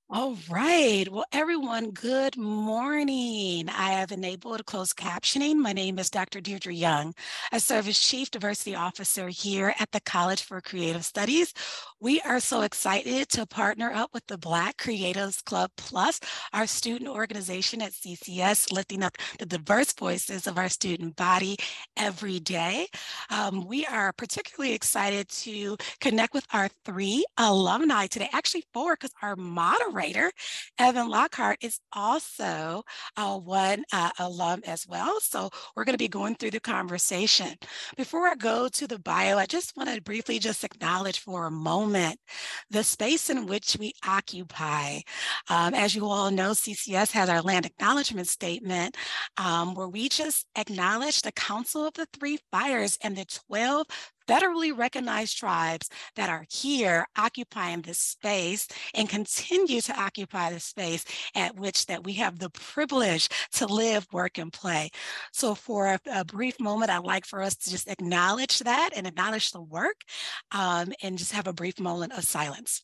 All right. Well, everyone, good morning. I have enabled closed captioning. My name is Dr. Deirdre Young. I serve as Chief Diversity Officer here at the College for Creative Studies. We are so excited to partner up with the Black Creatives Club Plus, our student organization at CCS, lifting up the diverse voices of our student body every day. We are particularly excited to connect with our three alumni today, actually four, because our moderator, Evan Lockhart, is also one alum as well. So we're going to be going through the conversation. Before I go to the bio, I just want to briefly just acknowledge for a moment the space in which we occupy. As you all know, CCS has our land acknowledgement statement where we just acknowledge the Council of the Three Fires and the 12 federally recognized tribes that are here occupying this space and continue to occupy the space at which that we have the privilege to live, work, and play. So for a brief moment, I'd like for us to just acknowledge that and acknowledge the work and just have a brief moment of silence.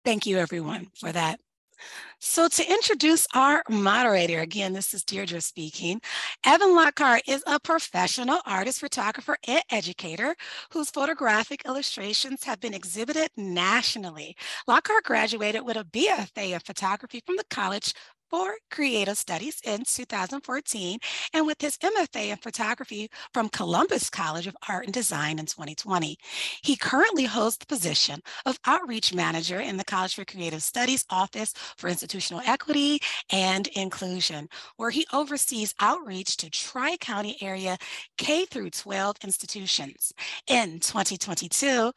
Thank you, everyone, for that. So to introduce our moderator, again, this is Deirdre speaking. Evan Lockhart is a professional artist, photographer, and educator whose photographic illustrations have been exhibited nationally. Lockhart graduated with a BFA in photography from the College for Creative Studies in 2014, and with his MFA in photography from Columbus College of Art and Design in 2020. He currently holds the position of Outreach Manager in the College for Creative Studies Office for Institutional Equity and Inclusion, where he oversees outreach to Tri-County area K through 12 institutions. In 2022,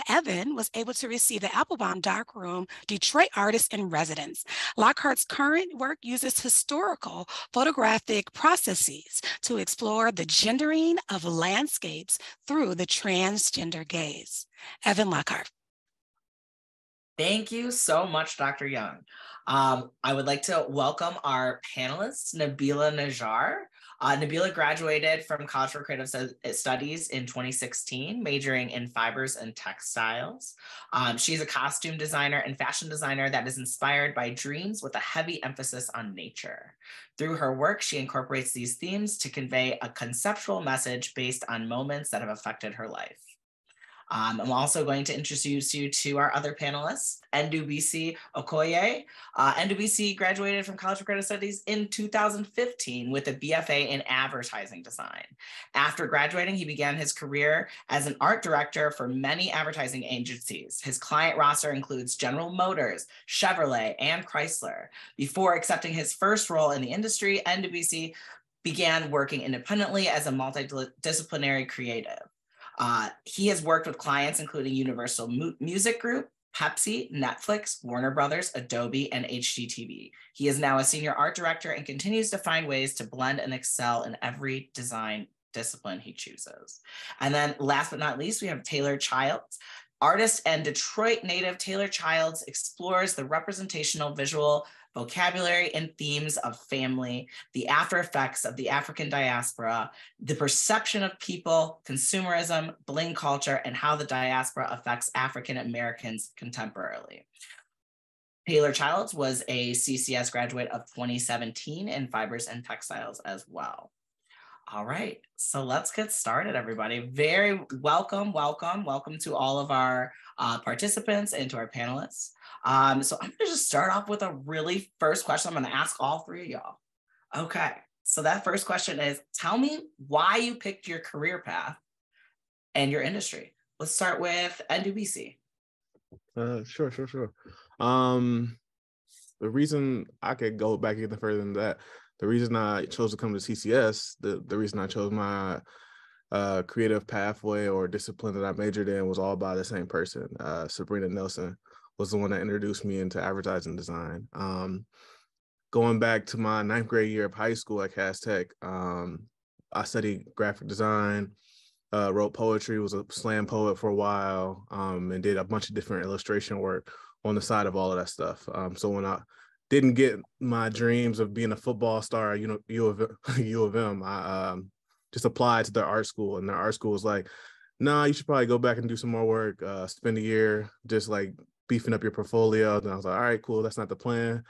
Evan was able to receive the Applebaum Darkroom Detroit Artist in Residence. Lockhart's current work uses historical photographic processes to explore the gendering of landscapes through the transgender gaze. Evan Lockhart. Thank you so much, Dr. Young. I would like to welcome our panelists, Nabeela Najjar. Nabeela graduated from College for Creative Studies in 2016, majoring in fibers and textiles. She's a costume designer and fashion designer that is inspired by dreams with a heavy emphasis on nature. Through her work, she incorporates these themes to convey a conceptual message based on moments that have affected her life. I'm also going to introduce you to our other panelists, Ndubisi Okoye. Ndubisi graduated from College of Creative Studies in 2015 with a BFA in advertising design. After graduating, he began his career as an art director for many advertising agencies. His client roster includes General Motors, Chevrolet, and Chrysler. Before accepting his first role in the industry, Ndubisi began working independently as a multidisciplinary creative. He has worked with clients including Universal Music Group, Pepsi, Netflix, Warner Brothers, Adobe, and HGTV. He is now a senior art director and continues to find ways to blend and excel in every design discipline he chooses. And then last but not least, we have Taylor Childs. Artist and Detroit native Taylor Childs explores the representational visual vocabulary and themes of family, the after effects of the African diaspora, the perception of people, consumerism, bling culture, and how the diaspora affects African Americans contemporarily. Taylor Childs was a CCS graduate of 2017 in fibers and textiles as well. All right, so let's get started, everybody. Very welcome to all of our participants and to our panelists. So I'm gonna just start off with a really first question. I'm gonna ask all three of y'all. Okay, so that first question is, tell me why you picked your career path and your industry. Let's start with Ndubisi. Sure. The reason I could go back even further than that, the reason I chose to come to CCS, the reason I chose my creative pathway or discipline that I majored in was all by the same person. Sabrina Nelson was the one that introduced me into advertising design. Going back to my 9th grade year of high school at Cass Tech, I studied graphic design, wrote poetry, was a slam poet for a while, and did a bunch of different illustration work on the side of all of that stuff. So when I didn't get my dreams of being a football star at U of M, I just applied to their art school, and their art school was like, "Nah, you should probably go back and do some more work, spend a year just like beefing up your portfolio." Then I was like, "All right, cool, that's not the plan."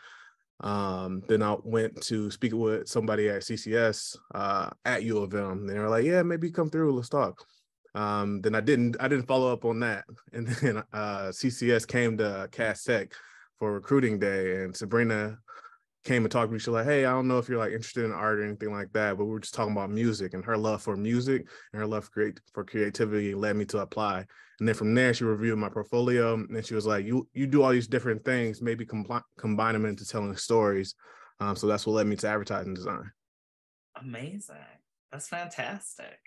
Then I went to speak with somebody at CCS at U of M. They were like, "Yeah, maybe come through, let's talk." Then I didn't follow up on that. And then CCS came to Cass Tech for recruiting day, and Sabrina came and talked to me. She's like, "Hey, I don't know if you're like interested in art or anything like that, but we were just talking about music." And her love for music and her love for creativity led me to apply. And then from there, she reviewed my portfolio, and she was like, "You do all these different things, maybe combine them into telling stories." So that's what led me to advertising design. Amazing. That's fantastic.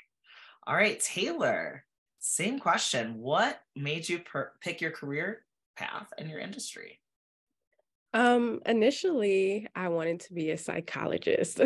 All right, Taylor, same question. What made you pick your career path and your industry? Initially, I wanted to be a psychologist,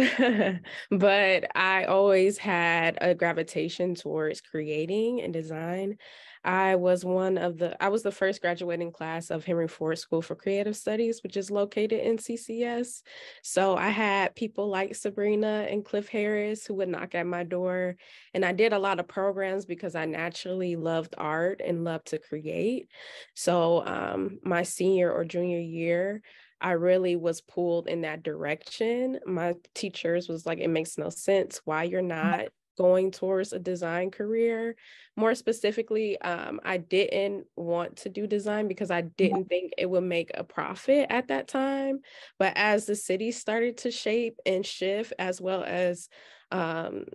but I always had a gravitation towards creating and design. I was the first graduating class of Henry Ford School for Creative Studies, which is located in CCS. So I had people like Sabrina and Cliff Harris who would knock at my door. And I did a lot of programs because I naturally loved art and loved to create. So my senior or junior year, I really was pulled in that direction. My teachers was like, "It makes no sense why you're not going towards a design career." More specifically, I didn't want to do design because I didn't think it would make a profit at that time. But as the city started to shape and shift, as well as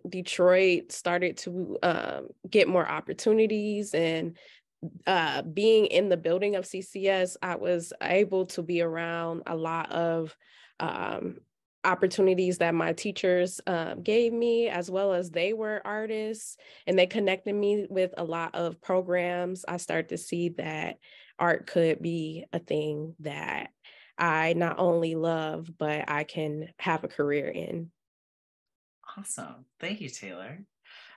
Detroit started to get more opportunities, and being in the building of CCS, I was able to be around a lot of opportunities that my teachers gave me, as well as they were artists, and they connected me with a lot of programs. I started to see that art could be a thing that I not only love, but I can have a career in. Awesome. Thank you, Taylor.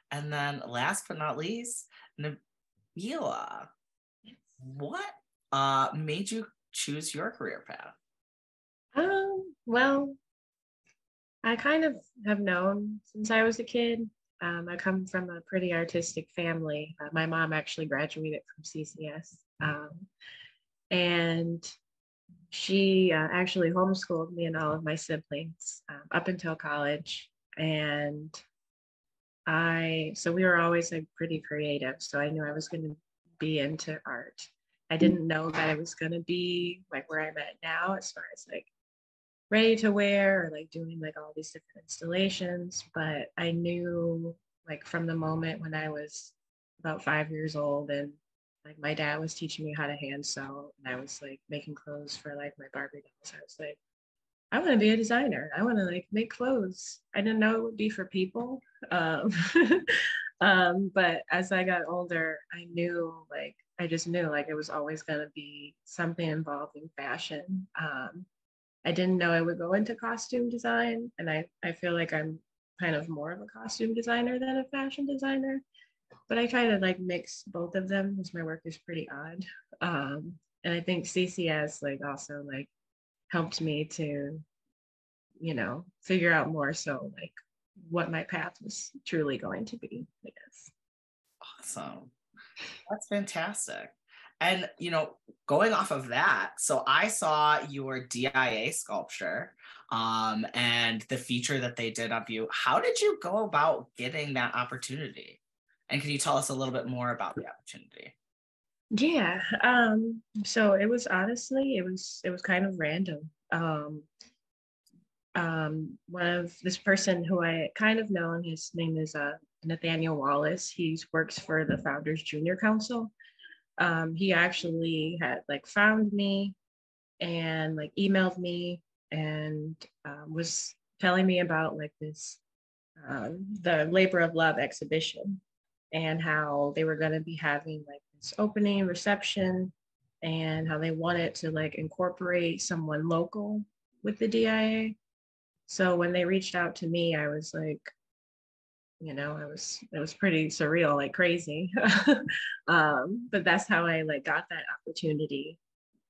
And then last but not least, Nabeela, what made you choose your career path? Well, I kind of have known since I was a kid. I come from a pretty artistic family. My mom actually graduated from CCS, and she actually homeschooled me and all of my siblings up until college. And so we were always like pretty creative. So I knew I was going to be into art. I didn't know that it was going to be like where I'm at now, as far as like ready to wear or like doing like all these different installations. But I knew like from the moment when I was about 5 years old, and like my dad was teaching me how to hand sew, and I was like making clothes for like my Barbie dolls. I was like, I want to be a designer. I want to like make clothes. I didn't know it would be for people. Um, but as I got older, I just knew like it was always going to be something involved in fashion. I didn't know I would go into costume design. And I feel like I'm kind of more of a costume designer than a fashion designer. But I try to like mix both of them because my work is pretty odd. And I think CCS like also like helped me to, figure out more so like what my path was truly going to be, I guess. Awesome. That's fantastic. And, going off of that, so I saw your DIA sculpture and the feature that they did of you. How did you go about getting that opportunity? And can you tell us a little bit more about the opportunity? Yeah. So it was honestly, it was kind of random. One of this person who I kind of known, his name is Nathaniel Wallace. He works for the Founders Junior Council. He actually had like found me and like emailed me and was telling me about like this the Labor of Love exhibition, and how they were going to be having like this opening reception, and how they wanted to like incorporate someone local with the DIA. So when they reached out to me, I was like, it was pretty surreal, like crazy. But that's how I like got that opportunity.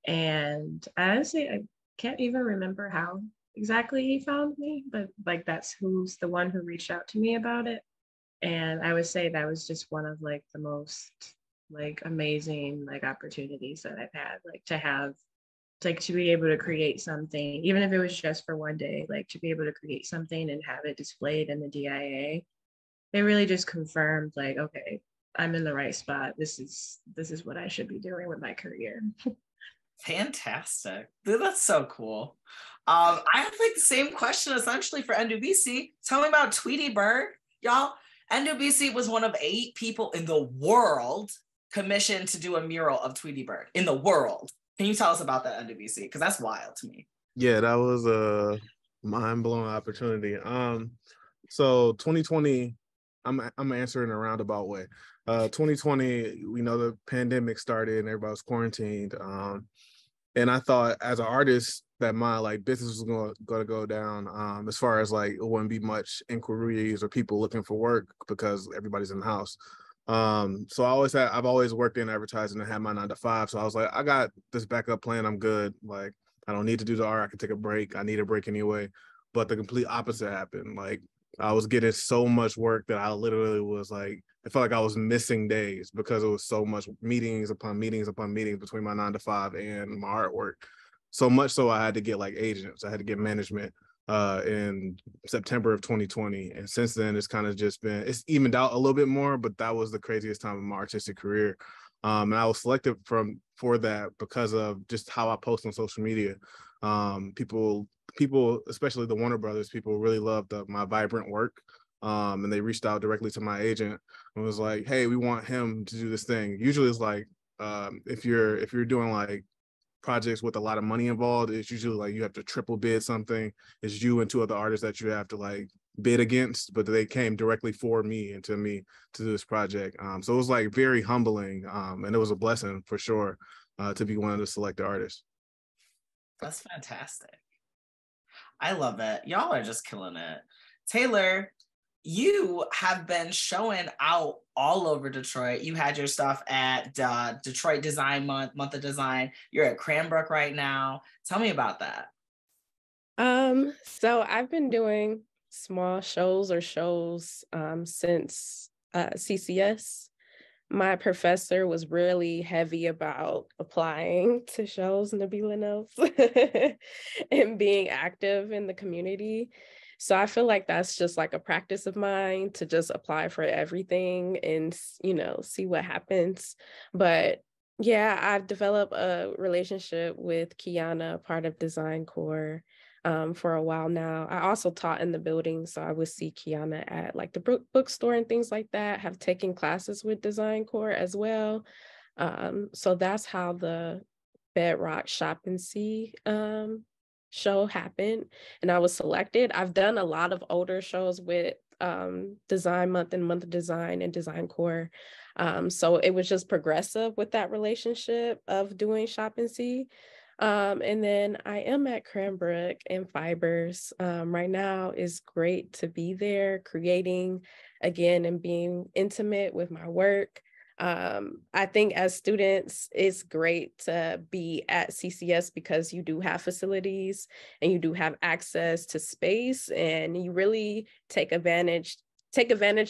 And honestly, I can't even remember how exactly he found me, but like that's who's the one who reached out to me about it. And I would say that was just one of like the most like amazing like opportunities that I've had, like to have like to be able to create something, even if it was just for one day, like to be able to create something and have it displayed in the DIA. It really just confirmed like, okay, I'm in the right spot. This is what I should be doing with my career. Fantastic. Dude, that's so cool. I have like the same question essentially for Ndubisi. Tell me about Tweety Bird, y'all. Ndubisi was one of 8 people in the world commissioned to do a mural of Tweety Bird in the world. Can you tell us about that, Ndubisi? Because that's wild to me. Yeah, that was a mind-blowing opportunity. So 2020, I'm answering in a roundabout way. 2020, we know the pandemic started and everybody was quarantined. And I thought as an artist that my like business was going to go down, as far as like it wouldn't be much inquiries or people looking for work because everybody's in the house. So I've always worked in advertising and had my 9 to 5. So I was like, I got this backup plan. I'm good. Like, I don't need to do the art. I can take a break. I need a break anyway. But the complete opposite happened. Like, I was getting so much work that I literally was like, I felt like I was missing days because it was so much meetings upon meetings upon meetings between my 9 to 5 and my artwork. So much so I had to get like agents. I had to get management in September of 2020. And since then, it's kind of just been, it's evened out a little bit more, but that was the craziest time of my artistic career. And I was selected for that because of just how I post on social media. People, especially the Warner Brothers, people really loved my vibrant work. And they reached out directly to my agent and was like, hey, we want him to do this thing. Usually it's like, if you're doing like projects with a lot of money involved, it's usually like you have to triple bid something. It's you and 2 other artists that you have to like bid against, but they came directly for me and to me to do this project. So it was like very humbling, and it was a blessing for sure to be one of the selected artists. That's fantastic. I love it. Y'all are just killing it. Taylor, you have been showing out all over Detroit. You had your stuff at Detroit Design Month of Design. You're at Cranbrook right now. Tell me about that. So I've been doing small shows since CCS. My professor was really heavy about applying to shows, Nabeela knows, and being active in the community. So I feel like that's just like a practice of mine to just apply for everything and, see what happens. But yeah, I've developed a relationship with Kiana, part of Design Core, for a while now. I also taught in the building, so I would see Kiana at like the bookstore and things like that, have taken classes with Design Core as well. So that's how the Bedrock Shop and See show happened, and I was selected. I've done a lot of older shows with Design Month and Month of Design and Design Core. So it was just progressive with that relationship of doing Shop and See. And then I am at Cranbrook and Fibers. Right now is great to be there, creating again and being intimate with my work. I think as students, it's great to be at CCS because you do have facilities and you do have access to space, and you really take advantage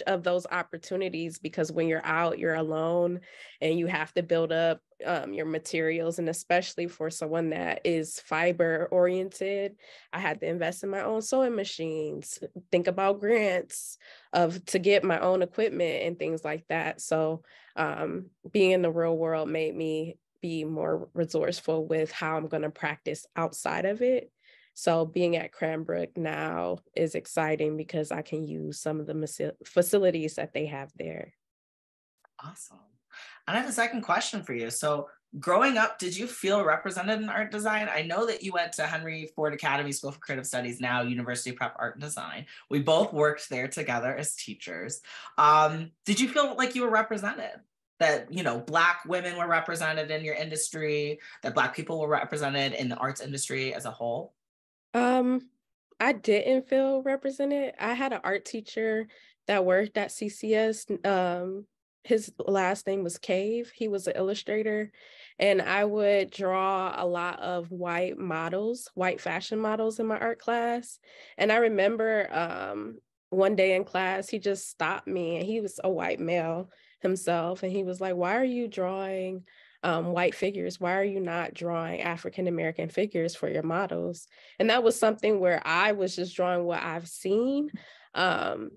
of those opportunities, because when you're out, you're alone and you have to build up your materials. And especially for someone that is fiber oriented, I had to invest in my own sewing machines, think about grants to get my own equipment and things like that. So being in the real world made me be more resourceful with how I'm going to practice outside of it. So being at Cranbrook now is exciting because I can use some of the facilities that they have there. Awesome. And I have a second question for you. So growing up, did you feel represented in art design? I know that you went to Henry Ford Academy School for Creative Studies, now University Prep Art and Design. We both worked there together as teachers. Did you feel like you were represented? That, Black women were represented in your industry, that Black people were represented in the arts industry as a whole? I didn't feel represented. I had an art teacher that worked at CCS his last name was Cave. He was an illustrator. And I would draw a lot of white models, white fashion models in my art class. And I remember one day in class, he just stopped me, and he was a white male himself. And he was like, "Why are you drawing white figures? Why are you not drawing African-American figures for your models?" And that was something where I was just drawing what I've seen. And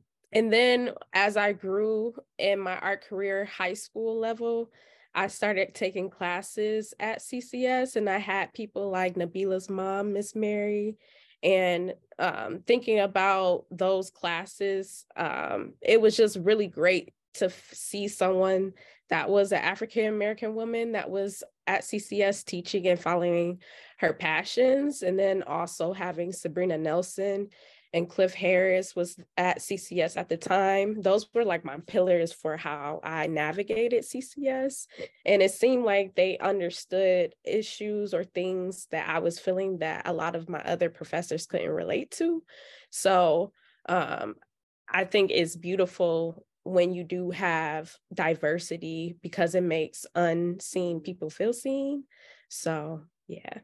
then as I grew in my art career, high school level, I started taking classes at CCS, and I had people like Nabeela's mom, Miss Mary, and thinking about those classes, it was just really great to see someone that was an African-American woman that was at CCS teaching and following her passions. And then also having Sabrina Nelson and Cliff Harris was at CCS at the time. Those were like my pillars for how I navigated CCS. And it seemed like they understood issues or things that I was feeling that a lot of my other professors couldn't relate to. So I think it's beautiful when you do have diversity, because it makes unseen people feel seen. So yeah.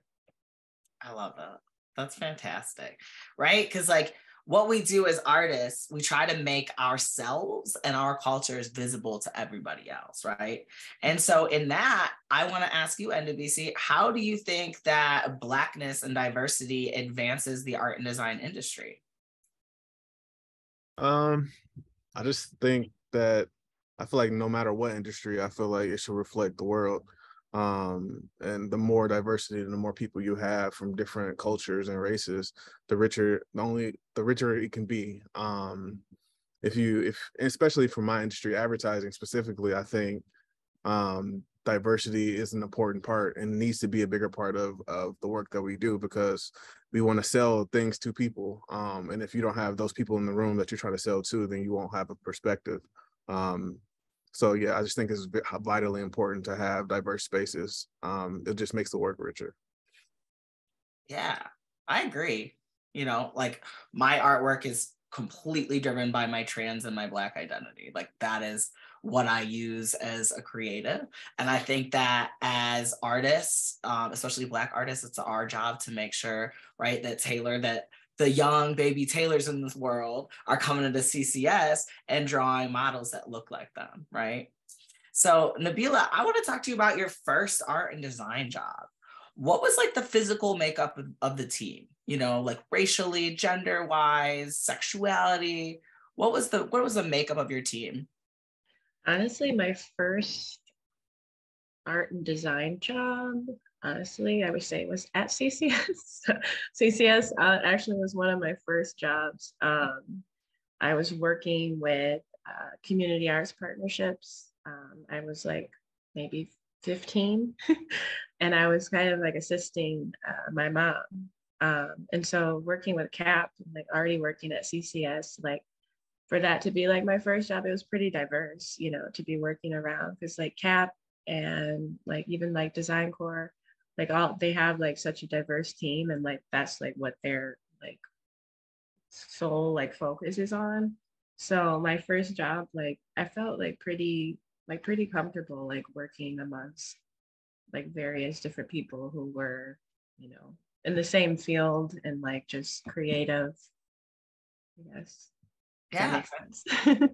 I love that. That's fantastic, right? Because like what we do as artists, we try to make ourselves and our cultures visible to everybody else, right? And so in that, I want to ask you, Ndubisi, how do you think that Blackness and diversity advances the art and design industry? I just think that I feel like no matter what industry, I feel like it should reflect the world. And the more diversity and the more people you have from different cultures and races, the richer it can be. If especially for my industry, advertising specifically, I think diversity is an important part and needs to be a bigger part of the work that we do, because we want to sell things to people. And if you don't have those people in the room that you're trying to sell to, then you won't have a perspective. So yeah, I just think it's vitally important to have diverse spaces. It just makes the work richer. Yeah, I agree. You know, like my artwork is completely driven by my trans and my Black identity. Like that is what I use as a creative. And I think that as artists, especially Black artists, it's our job to make sure, right, that the young baby Taylors in this world are coming into CCS and drawing models that look like them, right? So Nabeela, I want to talk to you about your first art and design job. What was like the physical makeup of the team? You know, like racially, gender-wise, sexuality. What was the makeup of your team? Honestly, my first art and design job, honestly, I would say it was at CCS. CCS actually was one of my first jobs. I was working with community arts partnerships. I was like maybe 15 and I was kind of like assisting my mom. And so working with CAP, like already working at CCS, like for that to be like my first job, it was pretty diverse, you know, to be working around, because like CAP and like even like Design Corps, like all they have like such a diverse team, and like that's like what their like sole like focus is on. So my first job, like I felt like pretty comfortable like working amongst like various different people who were, you know, in the same field and like just creative. Yes. Yeah, that makes sense.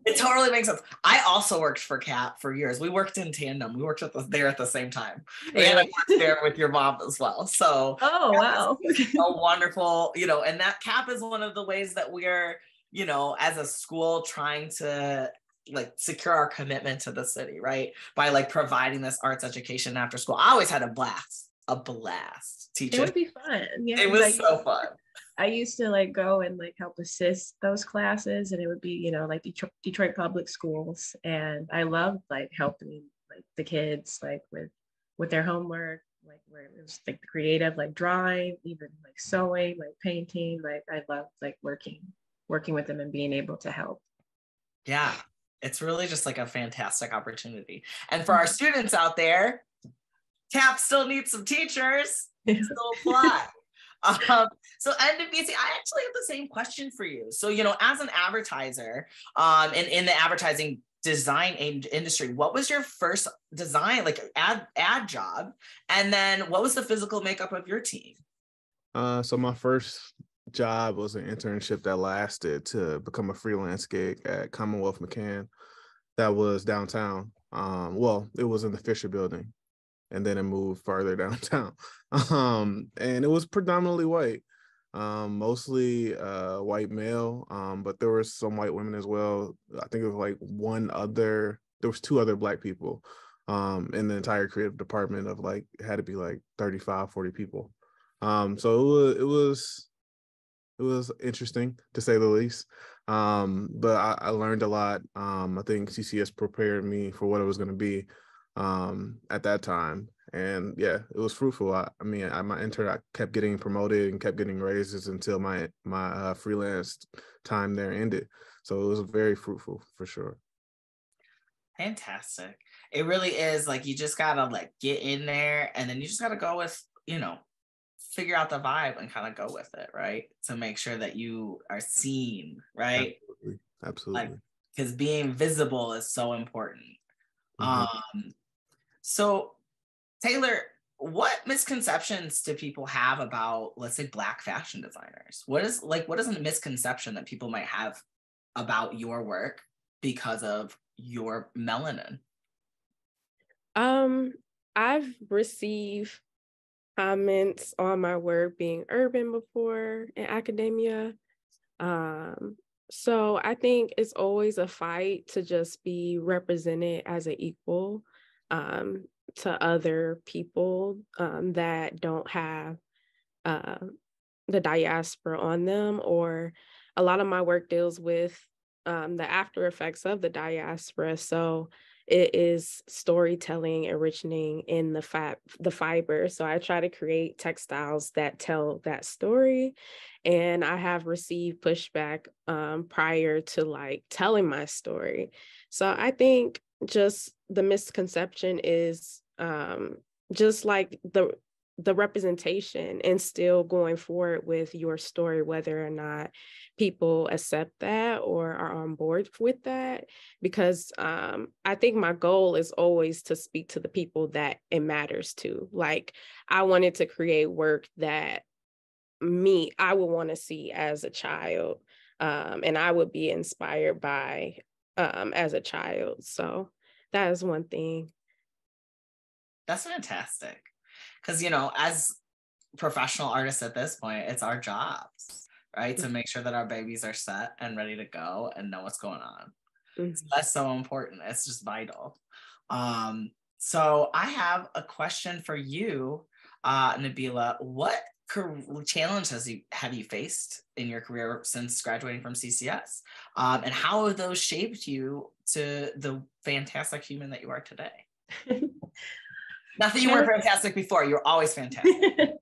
it totally makes sense. I also worked for CAP for years. We worked in tandem. We worked there at the same time. Really? And I worked there with your mom as well. So oh wow. a wonderful, you know, and that CAP is one of the ways that we're, you know, as a school trying to like secure our commitment to the city, right? By like providing this arts education after school. I always had a blast teaching. It would be fun. Yeah. It was so fun. I used to like go and like help assist those classes, and it would be, you know, like Detroit public schools. And I loved like helping like the kids like with their homework, like where it was like the creative, like drawing, even like sewing, like painting. Like I loved like working with them and being able to help. Yeah, it's really just like a fantastic opportunity. And for our students out there, CAP still needs some teachers. Still apply. So Ndubisi, I actually have the same question for you. So, you know, as an advertiser, and in the advertising design industry, what was your first design, like ad job? And then what was the physical makeup of your team? So my first job was an internship that lasted to become a freelance gig at Commonwealth McCann. That was downtown. Well, it was in the Fisher Building, and then it moved further downtown. And it was predominantly white, mostly white male, but there were some white women as well. I think it was like there was two other Black people in the entire creative department of like, it had to be like 35, 40 people. So it was interesting to say the least. But I learned a lot. I think CCS prepared me for what it was going to be at that time. And yeah, it was fruitful. My intern, I kept getting promoted and kept getting raises until my freelance time there ended. So it was very fruitful for sure. Fantastic. It really is, like, you just gotta like get in there, and then you just gotta go with, figure out the vibe and kind of go with it, right? To make sure that you are seen, right? Absolutely. Like, because being visible is so important. So Taylor, what misconceptions do people have about, let's say, Black fashion designers? What is a misconception that people might have about your work because of your melanin? I've received comments on my work being urban before in academia. So I think it's always a fight to just be represented as an equal to other people that don't have the diaspora on them, or a lot of my work deals with the after effects of the diaspora. So it is storytelling, enriching in the fiber. So I try to create textiles that tell that story. And I have received pushback prior to like telling my story. So I think just the misconception is just like the representation, and still going forward with your story, whether or not people accept that or are on board with that. Because I think my goal is always to speak to the people that it matters to. Like, I wanted to create work that I would want to see as a child, and I would be inspired by as a child. So that is one thing. That's fantastic. Because, as professional artists at this point, it's our jobs, right? To make sure that our babies are set and ready to go and know what's going on. So that's so important. It's just vital. So I have a question for you, Nabeela. What challenges have you faced in your career since graduating from CCS? And how have those shaped you to the fantastic human that you are today? Not that you weren't fantastic before, you're always fantastic.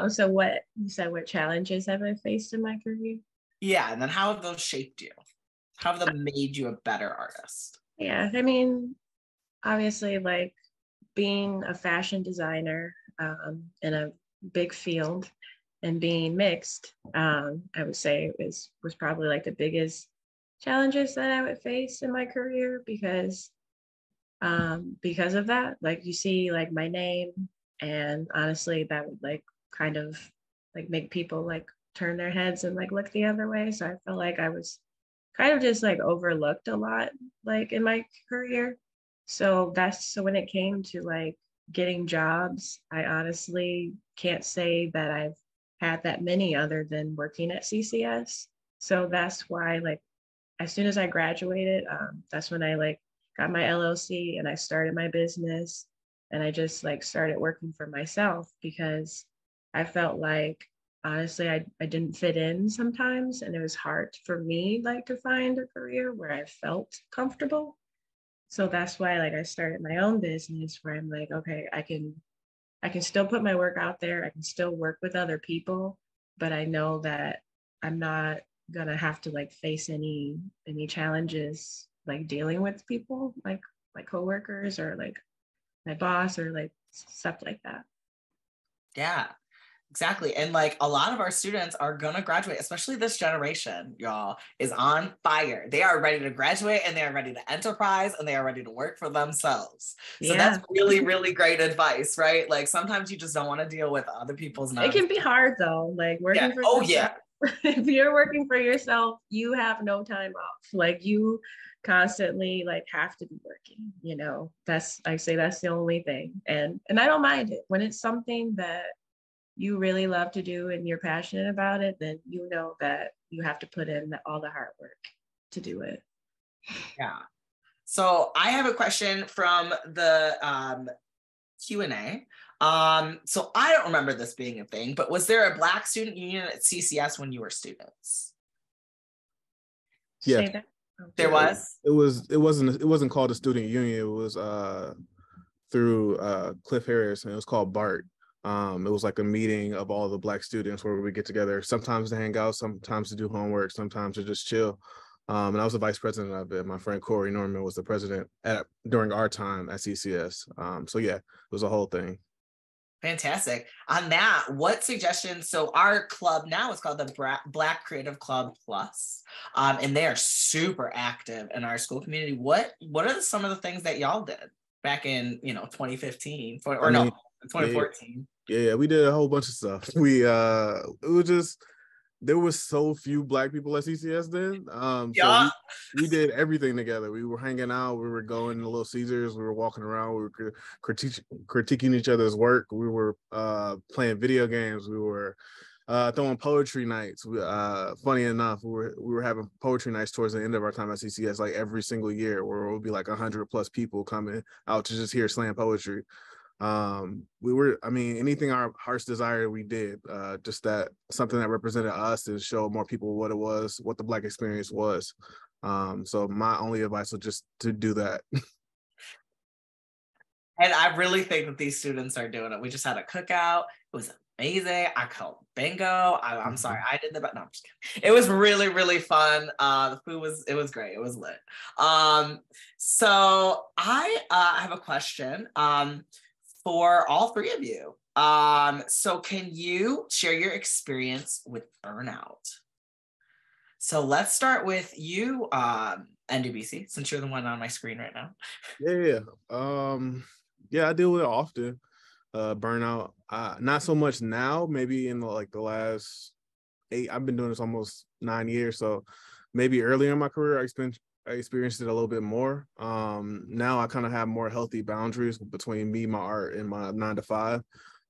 So what you said, what challenges have I faced in my career? Yeah, and then how have those shaped you? How have they made you a better artist? Yeah, I mean, obviously, like, being a fashion designer in a big field and being mixed, I would say was probably like the biggest challenges that I would face in my career, because of that, like, you see like my name, and honestly that would like kind of like make people like turn their heads and like look the other way. So I felt like I was kind of just like overlooked a lot like in my career. So when it came to like getting jobs, I honestly can't say that I've had that many other than working at CCS. So that's why, like, as soon as I graduated, that's when I like got my LLC and I started my business, and I just like started working for myself, because I felt like, honestly, I didn't fit in sometimes, and it was hard for me like to find a career where I felt comfortable. So that's why like I started my own business, where I'm like, okay, I can still put my work out there, I can still work with other people, but I know that I'm not gonna have to like face any challenges like dealing with people like coworkers or like my boss or like stuff like that. Yeah, Exactly. And like a lot of our students are going to graduate, especially this generation, y'all, is on fire. They are ready to graduate and they are ready to enterprise and they are ready to work for themselves. So that's really, really great advice, right? Like sometimes you just don't want to deal with other people's It can be hard though, like working for yourself. Yeah. If you're working for yourself, you have no time off. Like you constantly like have to be working, you know. That's, I say that's the only thing. And I don't mind it. When it's something that you really love to do and you're passionate about it, then you know that you have to put in all the hard work to do it. Yeah. So I have a question from the Q&A. So I don't remember this being a thing, but was there a Black student union at CCS when you were students? Yeah. There was? It wasn't called a student union. It was through Cliff Harris, and it was called BART. It was like a meeting of all the Black students where we get together, sometimes to hang out, sometimes to do homework, sometimes to just chill. And I was the vice president of it. My friend Corey Norman was the president during our time at CCS. So yeah, it was a whole thing. Fantastic. On that, what suggestions? So our club now is called the Black Creative Club Plus, and they are super active in our school community. What are some of the things that y'all did back in 2015 or 2014? Yeah, we did a whole bunch of stuff. We it was just, there was so few Black people at CCS then. So we did everything together. We were hanging out. We were going to Little Caesars. We were walking around. We were critiquing each other's work. We were playing video games. We were throwing poetry nights. Funny enough, we were having poetry nights towards the end of our time at CCS, like every single year, where it would be like 100+ people coming out to just hear slam poetry. Anything our hearts desired, we did. Just that something that represented us and show more people what it was, what the Black experience was. So my only advice was just to do that. And I really think that these students are doing it. We just had a cookout. It was amazing. I called bingo. I'm sorry, I did but no, I'm just kidding. It was really, really fun. The food was great. It was lit. So I have a question for all three of you. So can you share your experience with burnout? So let's start with you, Ndubisi, since you're the one on my screen right now. Yeah, I deal with it often. Burnout, not so much now, maybe in the last 8, I've been doing this almost 9 years. So maybe earlier in my career, I experienced it a little bit more. Now I kind of have more healthy boundaries between me, my art, and my 9 to 5.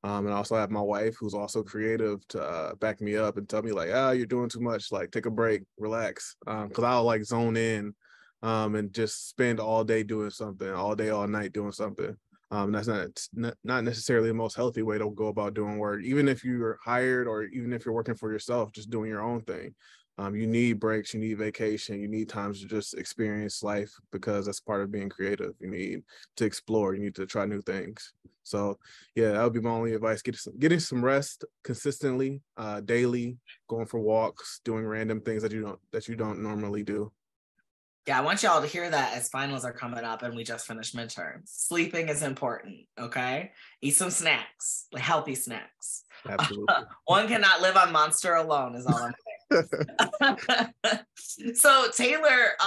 And I also have my wife, who's also creative, to back me up and tell me like, you're doing too much, like take a break, relax. Because I'll like zone in and just spend all day doing something, all day, all night doing something. That's not necessarily the most healthy way to go about doing work. Even if you're hired or even if you're working for yourself, just doing your own thing. You need breaks, you need vacation, you need times to just experience life, because that's part of being creative. You need to explore, you need to try new things. So yeah, that would be my only advice. Getting some rest consistently, daily, going for walks, doing random things that you don't normally do. Yeah, I want y'all to hear that as finals are coming up and we just finished midterms. Sleeping is important, okay? Eat some snacks, like healthy snacks. Absolutely. One cannot live on Monster alone is all I'm saying. So Taylor,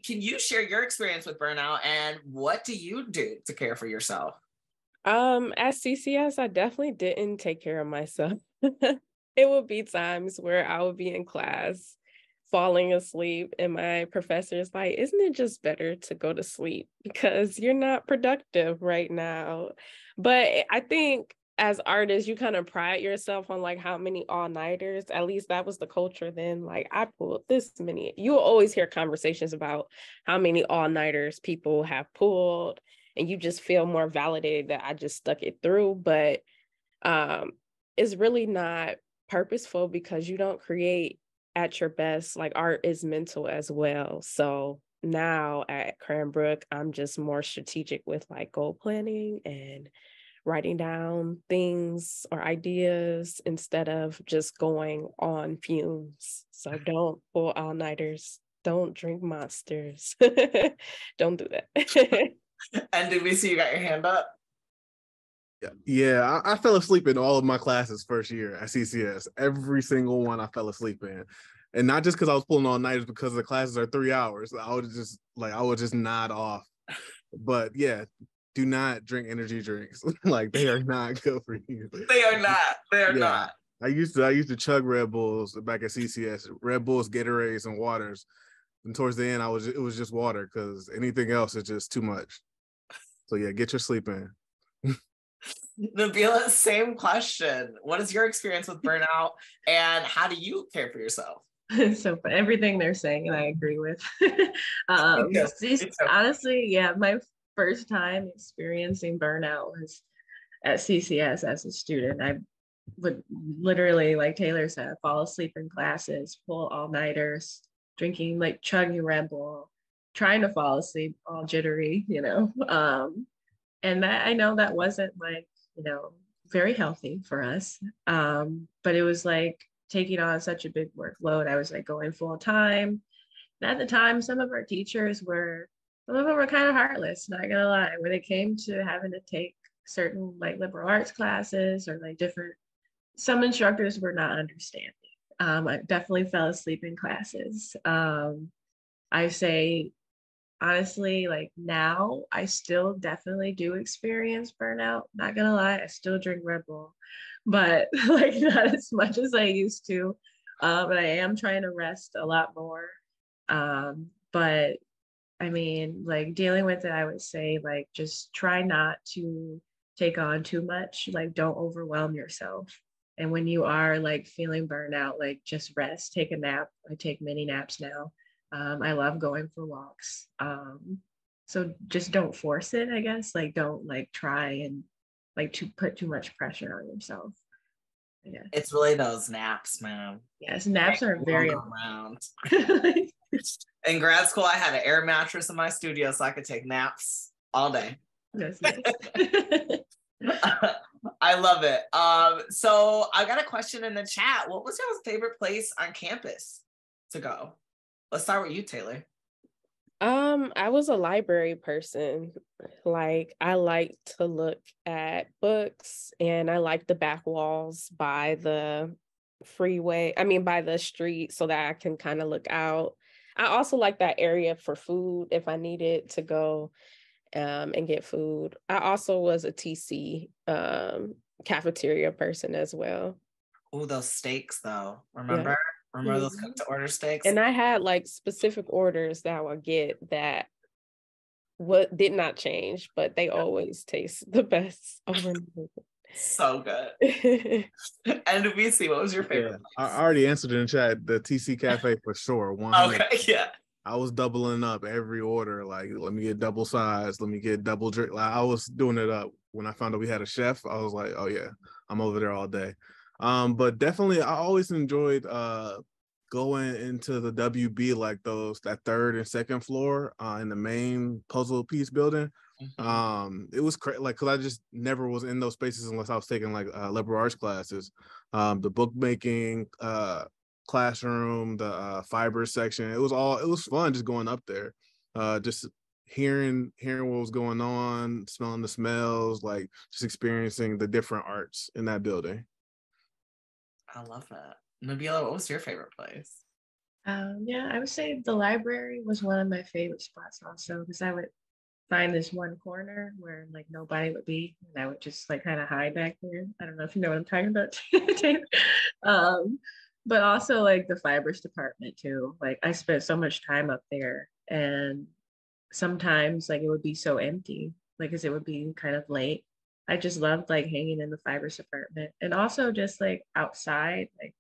can you share your experience with burnout and what do you do to care for yourself? At CCS, I definitely didn't take care of myself. It would be times where I would be in class falling asleep and my professor is like, isn't it just better to go to sleep because you're not productive right now? But I think as artists, you kind of pride yourself on like how many all-nighters, at least that was the culture then. Like I pulled this many. You'll always hear conversations about how many all-nighters people have pulled, and you just feel more validated that I just stuck it through. But it's really not purposeful because you don't create at your best. Like art is mental as well. So now at Cranbrook, I'm just more strategic with like goal planning and writing down things or ideas instead of just going on fumes. So don't pull all-nighters, don't drink monsters. Don't do that. And Ndubisi, you got your hand up? Yeah, I fell asleep in all of my classes first year at CCS. Every single one I fell asleep in. And not just because I was pulling all nighters, because the classes are 3 hours. I would just nod off. But yeah, do not drink energy drinks. Like, they are not good for you. They are not. They are Yeah. not. I used to chug Red Bulls back at CCS, Red Bulls, Gatorades, and waters. And towards the end, it was just water, because anything else is just too much. So yeah, get your sleep in. Nabeela, same question. What is your experience with burnout, and how do you care for yourself? So for everything they're saying, and I agree with. Me too. Honestly, yeah, my first time experiencing burnout was at CCS as a student. I would literally, like Taylor said, fall asleep in classes, pull all-nighters, drinking, like chugging Red Bull, trying to fall asleep, all jittery, and that, I know that wasn't like, very healthy for us. But it was like taking on such a big workload. I was like going full time. And at the time, some of them were kind of heartless, not gonna lie, when it came to having to take certain like liberal arts classes or like different, some instructors were not understanding. I definitely fell asleep in classes. I say, honestly, like now I still definitely do experience burnout. Not gonna lie, I still drink Red Bull, but like not as much as I used to. But I am trying to rest a lot more. But I mean, like dealing with it, I would say like just try not to take on too much. Like don't overwhelm yourself. And when you are like feeling burnout, like just rest, take a nap. I take many naps now. I love going for walks. So just don't force it, I guess. Like don't like try and like to put too much pressure on yourself. Yeah. It's really those naps, man. Yes, naps are very around. In grad school, I had an air mattress in my studio so I could take naps all day. That's nice. I love it. So I got a question in the chat. What was your favorite place on campus to go? Let's start with you, Taylor. I was a library person. Like I like to look at books, and I like the back walls by the by the street, so that I can kind of look out. I also like that area for food if I needed to go and get food. I also was a TC cafeteria person as well. Oh, those steaks though. Remember? Yeah. Remember those cook to order steaks? And I had like specific orders that I would get that did not change, but they always taste the best over and over. So good. And Ndubisi, what was your favorite? Yeah, I already answered in the chat. The TC Cafe for sure. 100. Okay, yeah. I was doubling up every order. Like, let me get double size. Let me get double drink. Like, I was doing it up. When I found out we had a chef, I was like, oh yeah, I'm over there all day. But definitely, I always enjoyed going into the WB, like that third and second floor in the main puzzle piece building. Mm-hmm. It was like, because I just never was in those spaces unless I was taking like liberal arts classes. The bookmaking classroom, the fiber section, it was fun just going up there, just hearing what was going on, smelling the smells, like just experiencing the different arts in that building. I love that. Nabeela, what was your favorite place? Yeah, I would say the library was one of my favorite spots also, because I would find this one corner where like nobody would be, and I would just like kind of hide back there. I don't know if you know what I'm talking about. But also like the fibers department too. Like I spent so much time up there, and sometimes like it would be so empty, like because it would be kind of late. I just loved like hanging in the fibers department, and also just like outside, like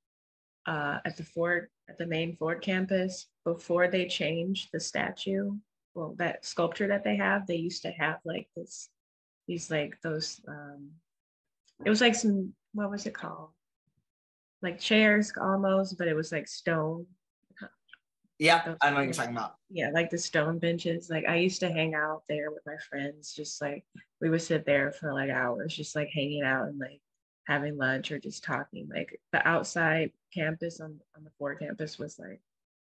at the main Ford campus, before they changed the statue, well, that sculpture that they have, they used to have like these like those it was like some, what was it called, like chairs almost, but it was like stone. Yeah, I know what you're talking about. Yeah, like the stone benches. Like I used to hang out there with my friends, just like we would sit there for like hours, just like hanging out and like having lunch or just talking. Like the outside campus on the Ford campus was like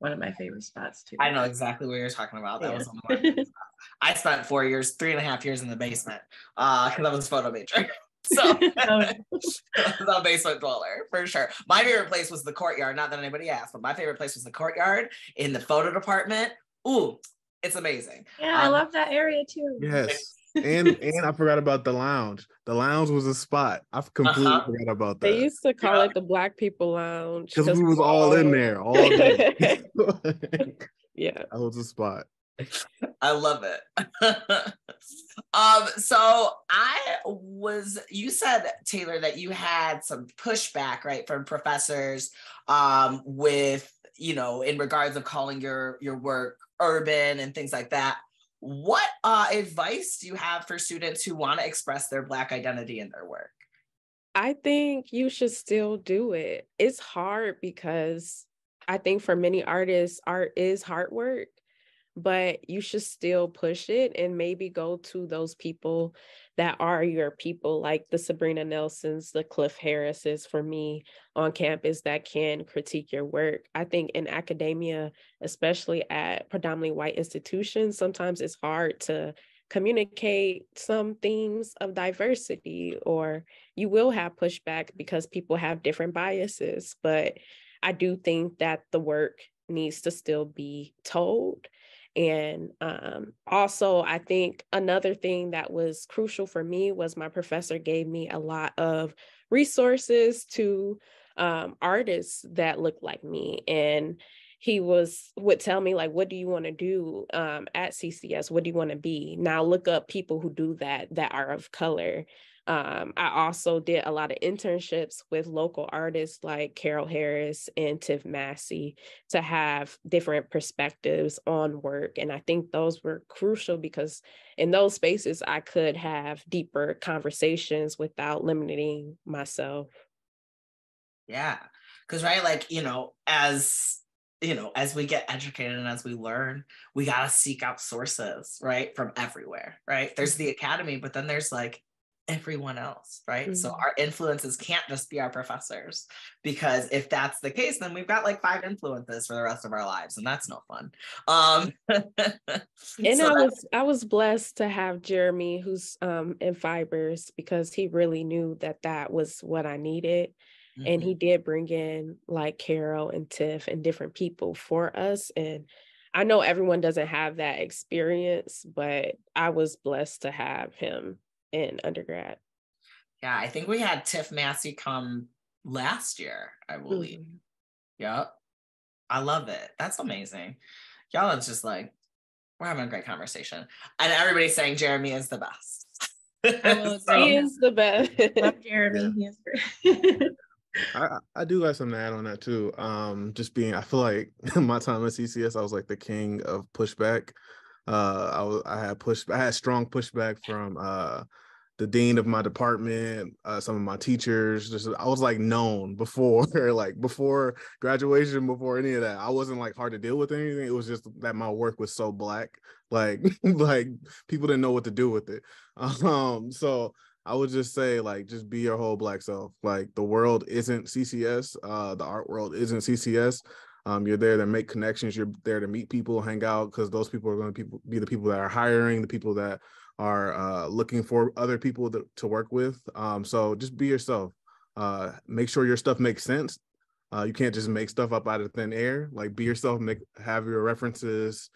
one of my favorite spots too. I know exactly what you're talking about. That was one of my favorite spots. I spent 3.5 years in the basement because I was a photo major. So the basement dweller, for sure. My favorite place was the courtyard. Not that anybody asked, but my favorite place was the courtyard in the photo department. Ooh, it's amazing. Yeah, I love that area too. Yes. And I forgot about the lounge. The lounge was a spot. I completely forgot about that. They used to call it the Black People Lounge because we was all in there all day. Yeah, that was a spot. I love it. So you said, Taylor, that you had some pushback, right, from professors with, in regards of calling your work urban and things like that. What advice do you have for students who want to express their Black identity in their work? I think you should still do it. It's hard because I think for many artists, art is hard work, but you should still push it and maybe go to those people that are your people, like the Sabrina Nelsons, the Cliff Harrises for me on campus that can critique your work. I think in academia, especially at predominantly white institutions, sometimes it's hard to communicate some themes of diversity, or you will have pushback because people have different biases. But I do think that the work needs to still be told. And also, I think another thing that was crucial for me was my professor gave me a lot of resources to artists that look like me. And he would tell me, like, what do you want to do at CCS? What do you want to be? Now look up people who do that are of color. I also did a lot of internships with local artists like Carol Harris and Tiff Massey to have different perspectives on work. And I think those were crucial because in those spaces, I could have deeper conversations without limiting myself. Yeah, because, right, like, as we get educated and as we learn, we got to seek out sources, right, from everywhere, right? There's the academy, but then there's like everyone else, right? Mm-hmm. So our influences can't just be our professors, because if that's the case, then we've got like 5 influences for the rest of our lives, and that's no fun. And so I was blessed to have Jeremy, who's in Fibers, because he really knew that was what I needed. Mm-hmm. And he did bring in like Carol and Tiff and different people for us. And I know everyone doesn't have that experience, but I was blessed to have him in undergrad. Yeah, I think we had Tiff Massey come last year, I believe. Mm-hmm. Yep. I love it. That's amazing. Y'all are just like, we're having a great conversation. And everybody's saying Jeremy is the best. He is the best. Love Jeremy. Yeah. He is great. I do got some to add on that too. I feel like my time at CCS, I was like the king of pushback. I had strong pushback from the dean of my department, some of my teachers. I was like known before graduation, before any of that. I wasn't like hard to deal with anything. It was just that my work was so Black, like people didn't know what to do with it. So I would just say, like, just be your whole Black self. Like, the world isn't CCS. The art world isn't CCS. You're there to make connections. You're there to meet people, hang out, because those people are going to be the people that are hiring, the people that are looking for other people to work with. So just be yourself. Make sure your stuff makes sense. You can't just make stuff up out of thin air. Like, be yourself, have your references,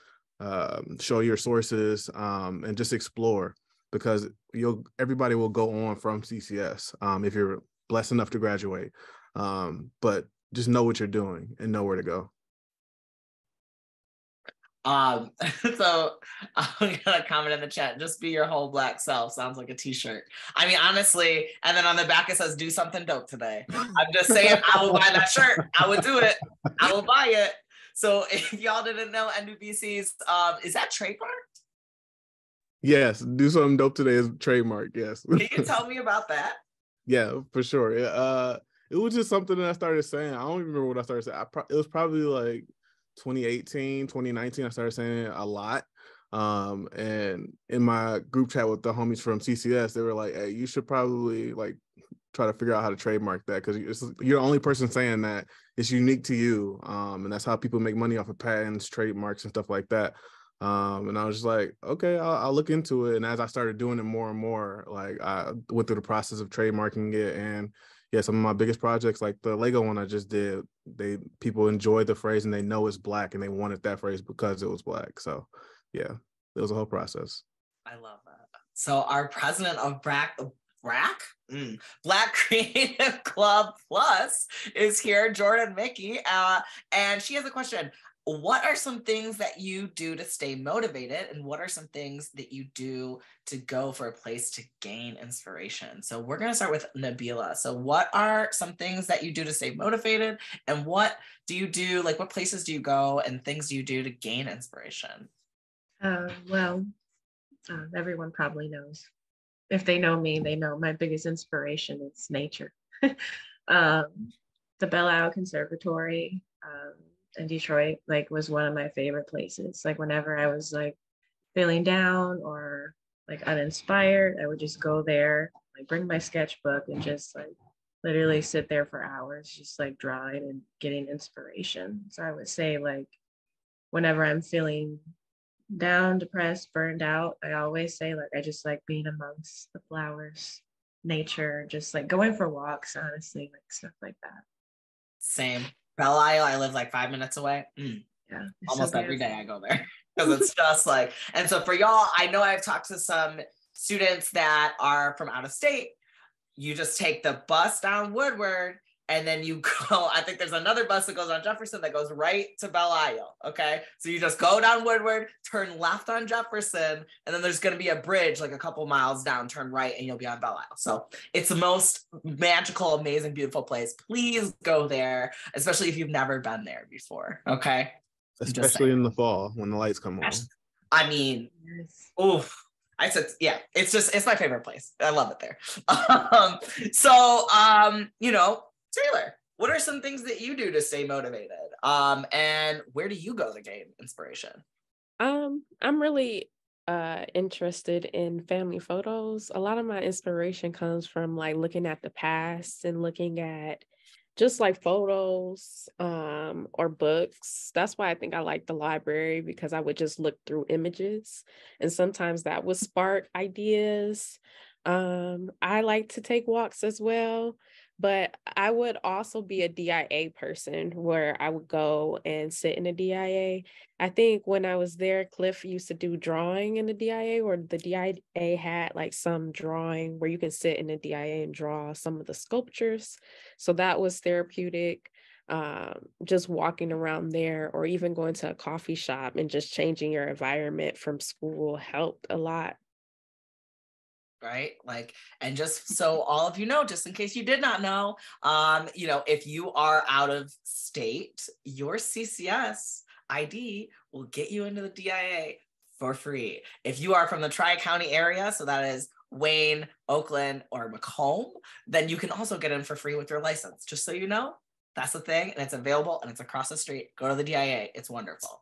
show your sources, and just explore. Because everybody will go on from CCS if you're blessed enough to graduate. But just know what you're doing and know where to go. So I'm gonna comment in the chat, just be your whole Black self. Sounds like a t-shirt. I mean, honestly, and then on the back it says, do something dope today. I'm just saying, I will buy that shirt. I would do it. I will buy it. So if y'all didn't know, Ndubisi's, is that trademarked? Yes, do something dope today is trademark. Yes. Can you tell me about that? Yeah, for sure. It was just something that I started saying. I don't even remember what I started saying. It was probably like 2018, 2019. I started saying it a lot. And in my group chat with the homies from CCS, they were like, "Hey, you should probably like try to figure out how to trademark that, because you're the only person saying that. It's unique to you. And that's how people make money off of patents, trademarks, and stuff like that." And I was just like, okay, I'll look into it. And as I started doing it more and more, like I went through the process of trademarking it. And yeah, some of my biggest projects, like the Lego one I just did, people enjoyed the phrase and they know it's Black and they wanted that phrase because it was Black. So yeah, it was a whole process. I love that. So our president of Black Creative Club Plus is here, Jordan Mickey, and she has a question. What are some things that you do to stay motivated, and what are some things that you do to go for a place to gain inspiration? So we're going to start with Nabeela. So what are some things that you do to stay motivated, and what do you do, like what places do you go and things do you do to gain inspiration? Well, everyone probably knows. If they know me, they know my biggest inspiration is nature. The Belle Isle Conservatory in Detroit, like, was one of my favorite places. Like, whenever I was like feeling down or like uninspired, I would just go there, like bring my sketchbook and just like literally sit there for hours, just like drawing and getting inspiration. So I would say, like, whenever I'm feeling down, depressed, burned out, I always say, like, I just like being amongst the flowers, nature, just like going for walks, honestly, like stuff like that. Same. Belle Isle, I live like 5 minutes away. Yeah. Almost every day I go there because it's just like, and so for y'all, I know I've talked to some students that are from out of state. You just take the bus down Woodward and then you go, I think there's another bus that goes on Jefferson that goes right to Belle Isle. Okay. So you just go down Woodward, turn left on Jefferson, and then there's going to be a bridge like a couple miles down, turn right, and you'll be on Belle Isle. So it's the most magical, amazing, beautiful place. Please go there, especially if you've never been there before. Okay. Especially in the fall when the lights come on. I mean, oof. I said, yeah, it's my favorite place. I love it there. Taylor, what are some things that you do to stay motivated? And where do you go to gain inspiration? I'm really interested in family photos. A lot of my inspiration comes from like looking at the past and looking at just like photos or books. That's why I think I like the library, because I would just look through images and sometimes that would spark ideas. I like to take walks as well, but I would also be a DIA person where I would go and sit in a DIA. I think when I was there, Cliff used to do drawing in the DIA, or the DIA had like some drawing where you can sit in the DIA and draw some of the sculptures. So that was therapeutic. Just walking around there, or even going to a coffee shop and just changing your environment from school helped a lot. Right? Like, and just so all of you know, just in case you did not know, if you are out of state, your CCS ID will get you into the DIA for free. If you are from the Tri-County area, so that is Wayne, Oakland, or Macomb, then you can also get in for free with your license. Just so you know, that's the thing, and it's available, and it's across the street. Go to the DIA. It's wonderful.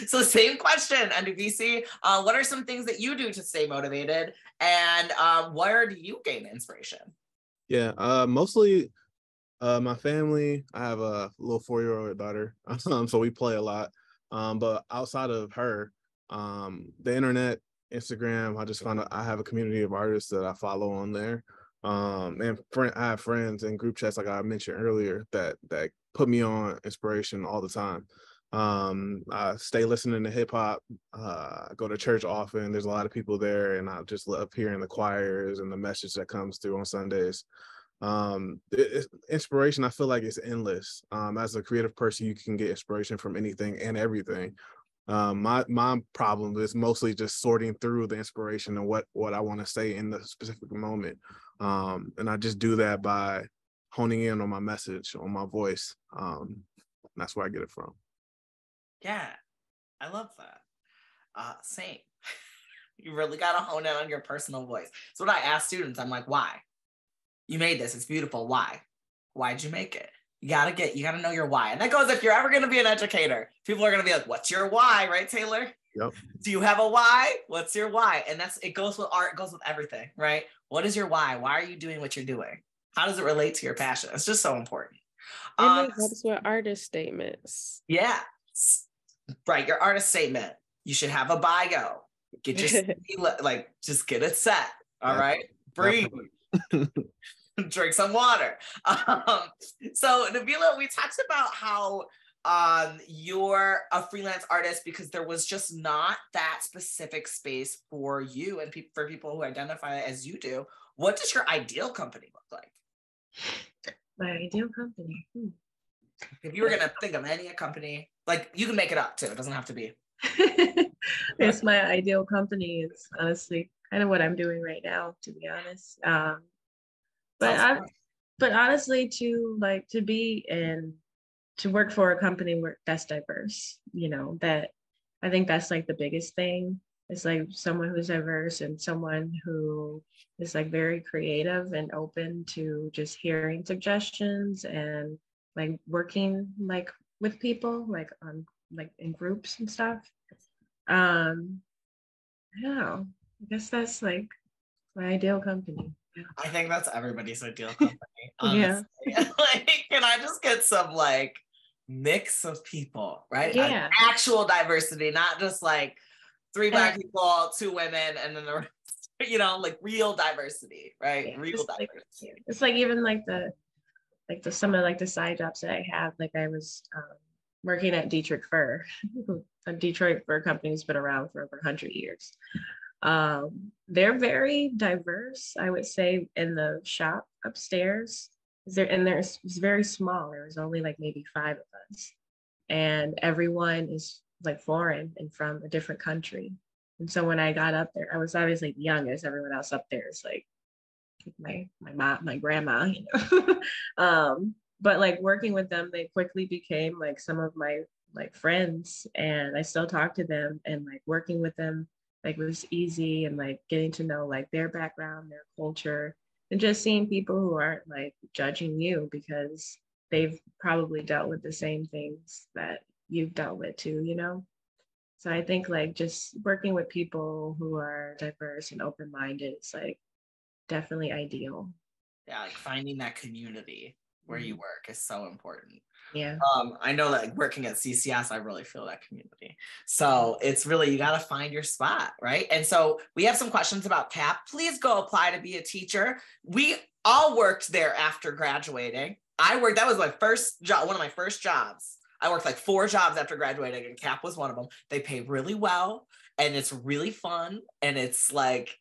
So same question, Ndubisi. What are some things that you do to stay motivated, and where do you gain inspiration? Yeah, mostly my family. I have a little 4-year-old daughter, so we play a lot. But outside of her, the internet, Instagram, I just found out I have a community of artists that I follow on there. I have friends in group chats, like I mentioned earlier, that put me on inspiration all the time. I stay listening to hip hop. I go to church often. There's a lot of people there, and I just love hearing the choirs and the message that comes through on Sundays. Inspiration, I feel like it's endless. As a creative person, you can get inspiration from anything and everything. My problem is mostly just sorting through the inspiration and what I want to say in the specific moment. And I just do that by honing in on my message, on my voice. That's where I get it from. Yeah, I love that. Same. You really got to hone in on your personal voice. So what I ask students, I'm like, why? You made this, it's beautiful. Why? Why'd you make it? You gotta know your why. And that goes, if you're ever gonna be an educator, people are gonna be like, what's your why, right, Taylor? Yep. Do you have a why? What's your why? And it goes with art, it goes with everything, right? What is your why? Why are you doing what you're doing? How does it relate to your passion? It's just so important. And that helps with artist statements. Yeah, right, your artist statement. You should have a bio. Get your like, just get it set. All right, breathe. Drink some water. So Nabeela, we talked about how you're a freelance artist because there was just not that specific space for you and for people who identify as you do. What does your ideal company look like? My ideal company. If you were gonna think of any company, like, you can make it up too. It doesn't have to be. It's my ideal company is honestly kind of what I'm doing right now, to be honest. But honestly, to be in, to work for a company that's diverse, that I think that's like the biggest thing. It's like someone who's diverse and someone who is like very creative and open to just hearing suggestions and like working like with people like on like in groups and stuff. Yeah, I guess that's like my ideal company. Yeah. I think that's everybody's ideal company, Yeah. honestly. Like, can I just get some like mix of people, right? Yeah. Actual diversity, not just like 3 Black people, 2 women, and then the rest, like real diversity, right? Yeah, real diversity. It's like even like some of like the side jobs that I have. Like I was working at Dietrich Fur. A Detroit fur company has been around for over 100 years. They're very diverse, I would say, in the shop upstairs. It's very small. There was only like maybe 5 of us, and everyone is like foreign and from a different country. And so when I got up there, I was obviously the youngest. Everyone else up there is like my mom, my grandma, but like working with them, they quickly became like some of my like friends, and I still talk to them, and like working with them like was easy, and like getting to know like their background, their culture, and just seeing people who aren't like judging you because they've probably dealt with the same things that you've dealt with too. So I think like just working with people who are diverse and open-minded is like definitely ideal. Yeah, like finding that community where you work is so important. Yeah. I know that working at CCS, I really feel that community. So it's really, you got to find your spot, right? And so we have some questions about CAP. Please go apply to be a teacher. We all worked there after graduating. That was my first job, one of my first jobs. I worked like 4 jobs after graduating, and CAP was one of them. They pay really well, and it's really fun. And it's like,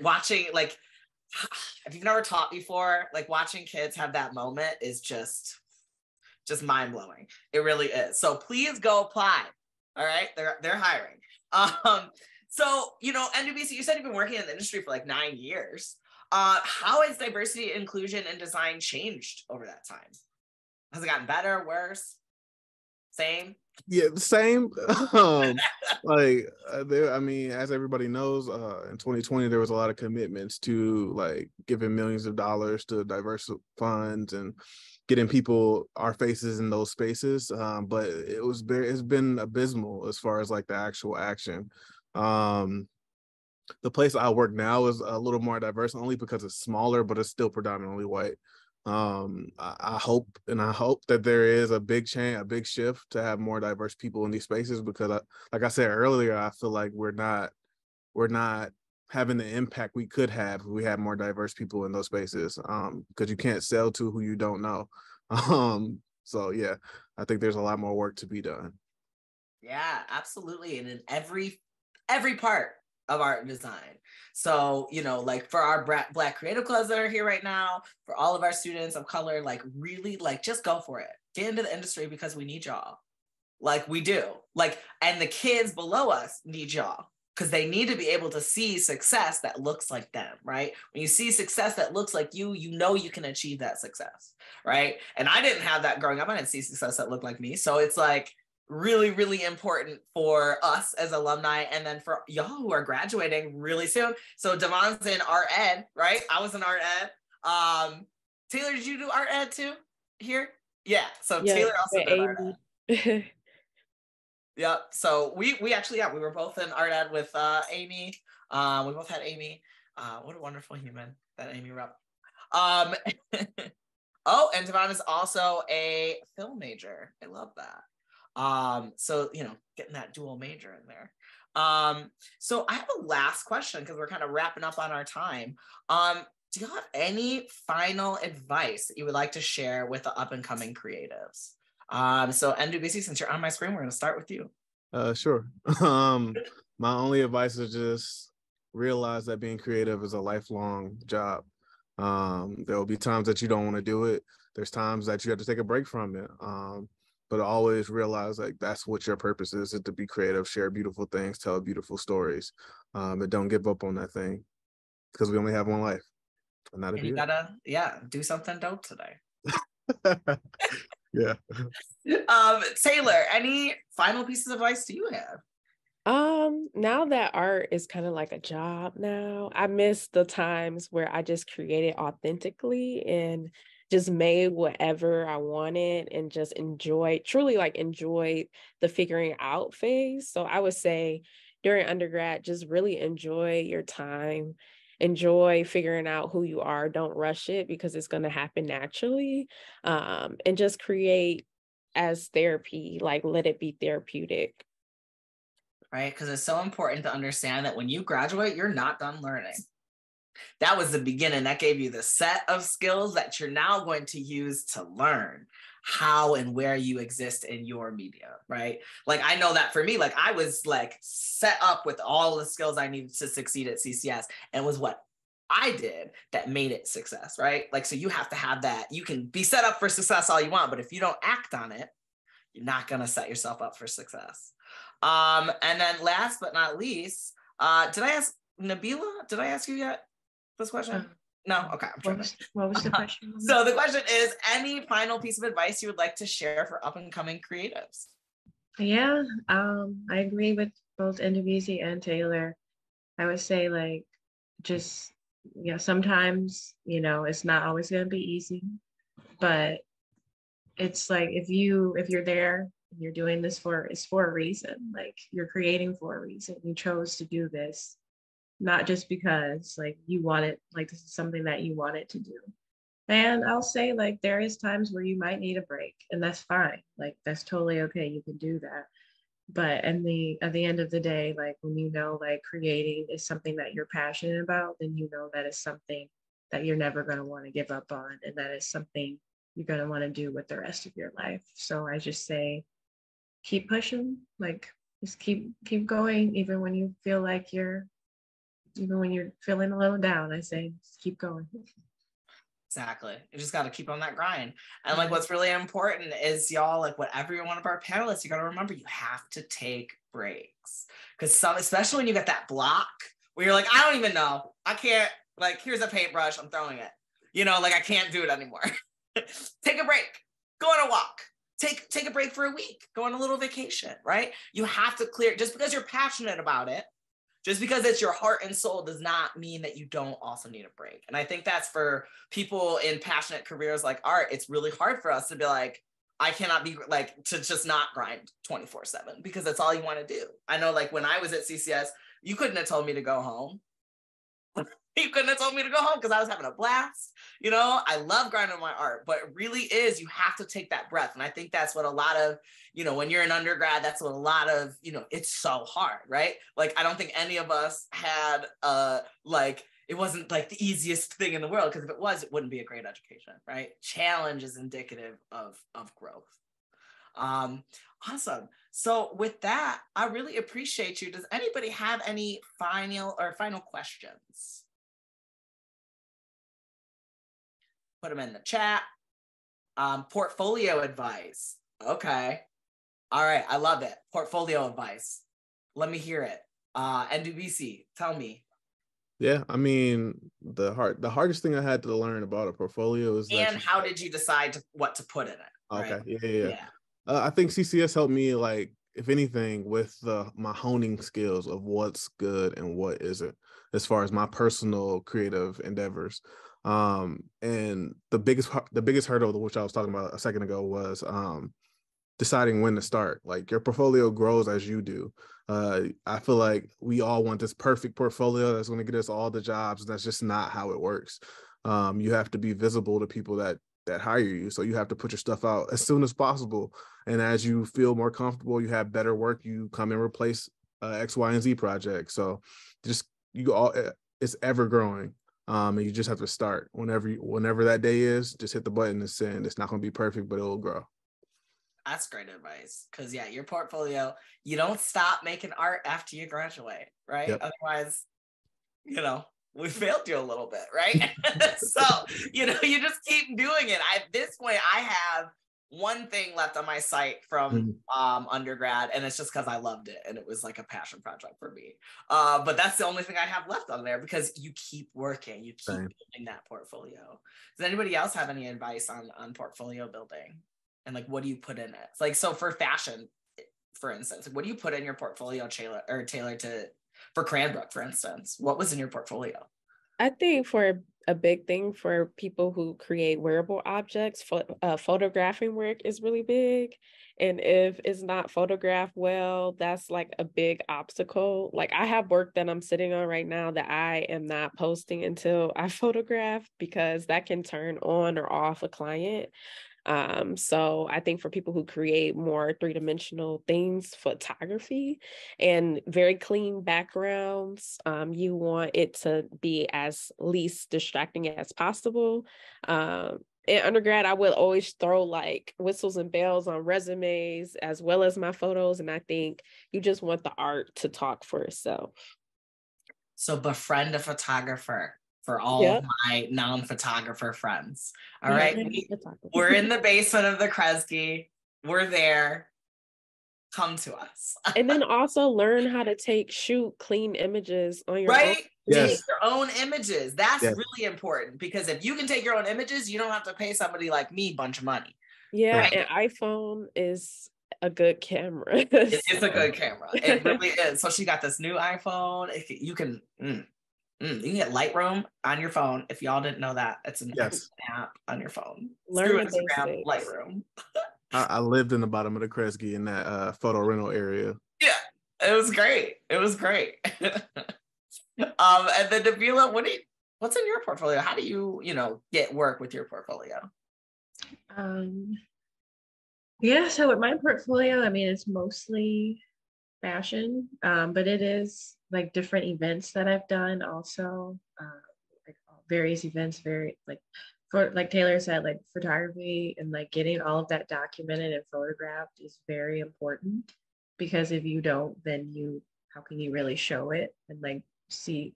watching, like, if you've never taught before, like watching kids have that moment is just mind-blowing. It really is. So please go apply. All right, they're hiring. So Ndubisi, you said you've been working in the industry for like 9 years. How has diversity, inclusion, and design changed over that time? Has it gotten better, worse, same? Yeah, the same. As everybody knows, in 2020 there was a lot of commitments to like giving millions of dollars to diverse funds and getting our faces in those spaces. But it's been abysmal as far as like the actual action. The place I work now is a little more diverse, only because it's smaller, but it's still predominantly white. I hope that there is a big change, a big shift to have more diverse people in these spaces, because like I said earlier, I feel like we're not having the impact we could have if we had more diverse people in those spaces. Because you can't sell to who you don't know. So yeah, I think there's a lot more work to be done. Yeah, absolutely. And in every part of art and design. So, like for our Black creative clubs that are here right now, for all of our students of color, like really like just go for it. Get into the industry because we need y'all. Like we do. Like, and the kids below us need y'all because they need to be able to see success that looks like them, right? When you see success that looks like you, you can achieve that success, right? And I didn't have that growing up. I didn't see success that looked like me. So it's like really, really important for us as alumni, and then for y'all who are graduating really soon. So Devon's in art ed, right? I was in art ed. Taylor, did you do art ed too here? Yeah. So yeah, Taylor also did art ed. Yep. So we actually, we were both in art ed with Amy. We both had Amy. What a wonderful human that Amy rep. Oh, and Devon is also a film major. I love that. So, getting that dual major in there. So I have a last question because we're kind of wrapping up on our time. Do you have any final advice that you would like to share with the up and coming creatives? So Ndubisi, since you're on my screen, we're going to start with you. Sure. My only advice is just realize that being creative is a lifelong job. There will be times that you don't want to do it. There's times that you have to take a break from it. But always realize like that's what your purpose is to be creative, share beautiful things, tell beautiful stories. And don't give up on that thing because we only have one life. And you gotta, do something dope today. Yeah. Taylor, any final pieces of advice do you have? Now that art is kind of like a job now, I miss the times where I just created authentically and just made whatever I wanted and just truly enjoyed the figuring out phase. So I would say during undergrad, just really enjoy your time, enjoy figuring out who you are. Don't rush it because it's going to happen naturally. And just create as therapy, let it be therapeutic. Right? Because it's so important to understand that when you graduate, you're not done learning. That was the beginning. That gave you the set of skills that you're now going to use to learn how and where you exist in your media, right? I know that for me, I was set up with all the skills I needed to succeed at CCS, and it was what I did that made it success, right? So you have to have that. You can be set up for success all you want, but if you don't act on it, you're not going to set yourself up for success. And then last but not least, did I ask Nabeela? Did I ask you yet this question? No? Okay. What was the question? So the question is, any final piece of advice you would like to share for up and coming creatives? Yeah, I agree with both Ndubisi and Taylor. I would say just, sometimes, it's not always going to be easy, but it's if you're there, you're doing this it's for a reason. You're creating for a reason. You chose to do this, not just because you want it, this is something that you wanted to do. And I'll say there is times where you might need a break, and that's fine. That's totally okay. You can do that. But at the end of the day, when creating is something that you're passionate about, then that is something that you're never going to want to give up on, and that is something you're going to want to do with the rest of your life. So I just say, keep pushing, just keep going, even when you feel even when you're feeling a little down. I say, just keep going. Exactly. You just got to keep on that grind. And what's really important is y'all, what every one of our panelists, you got to remember, you have to take breaks. Because especially when you get that block where you're I don't even know, I can't, here's a paintbrush, I'm throwing it. I can't do it anymore. Take a break, go on a walk, take a break for a week, go on a little vacation, right? You have to clear, just because you're passionate about it, just because it's your heart and soul does not mean that you don't also need a break. And I think that's for people in passionate careers like art, it's really hard for us to be I cannot be to just not grind 24/7 because that's all you want to do. I know when I was at CCS, you couldn't have told me to go home. You couldn't have told me to go home because I was having a blast. I love grinding my art, but it really is, you have to take that breath. And I think that's what a lot of, when you're an undergrad, that's what a lot of, it's so hard, right? I don't think any of us had, it wasn't the easiest thing in the world, because if it was, it wouldn't be a great education, right? Challenge is indicative of growth. Awesome. So with that, I really appreciate you. Does anybody have any final questions? Put them in the chat. Portfolio advice. Okay. All right. I love it. Portfolio advice. Let me hear it. Ndubisi, tell me. Yeah, I mean, the hardest thing I had to learn about a portfolio is how did you decide what to put in it? Okay. Right? Yeah. I think CCS helped me, if anything, with my honing skills of what's good and what isn't, as far as my personal creative endeavors. And the biggest hurdle, which I was talking about a second ago, was deciding when to start. Your portfolio grows as you do. I feel like we all want this perfect portfolio that's going to get us all the jobs. And that's just not how it works. You have to be visible to people that that hire you. So you have to put your stuff out as soon as possible. And as you feel more comfortable, you have better work, you come and replace X, Y, and Z project. So just it's ever growing. And you just have to start whenever that day is, just hit the button and send. It's not going to be perfect, but it will grow. That's great advice. Because your portfolio, you don't stop making art after you graduate, right? Yep. Otherwise, we failed you a little bit, right? So, you just keep doing it. At this point, I have one thing left on my site from undergrad, and it's just because I loved it and it was like a passion project for me. But that's the only thing I have left on there, because you keep working, you keep building that portfolio. Does anybody else have any advice on portfolio building? And like, what do you put in it? Like, so for fashion, for instance, what do you put in your portfolio tailored to, for Cranbrook, for instance? What was in your portfolio? I think for a big thing for people who create wearable objects, photographing work is really big. And if it's not photographed well, that's like a big obstacle. Like, I have work that I'm sitting on right now that I am not posting until I photograph, because that can turn on or off a client. So I think for people who create more three-dimensional things, photography and very clean backgrounds, you want it to be as least distracting as possible. In undergrad, I would always throw like whistles and bells on resumes as well as my photos. And I think you just want the art to talk for itself. So befriend a photographer. For all of my non-photographer friends. All right. We're in the basement of the Kresge. We're there. Come to us. And then also learn how to shoot clean images on your own. Take your own images. That's really important, because if you can take your own images, you don't have to pay somebody like me a bunch of money. Yeah. And iPhone is a good camera. It's a good camera. It really is. So she got this new iPhone. You can get Lightroom on your phone. If y'all didn't know that, it's an app on your phone. Learn Instagram, Lightroom. I lived in the bottom of the Kresge in that photo rental area. Yeah, it was great. It was great. And then Nabeela, what's in your portfolio? How do you, get work with your portfolio? So with my portfolio, I mean, it's mostly fashion, but it is like different events that I've done also, like various events, for like Taylor said, like photography and like getting all of that documented and photographed is very important, because if you don't, then how can you really show it and like see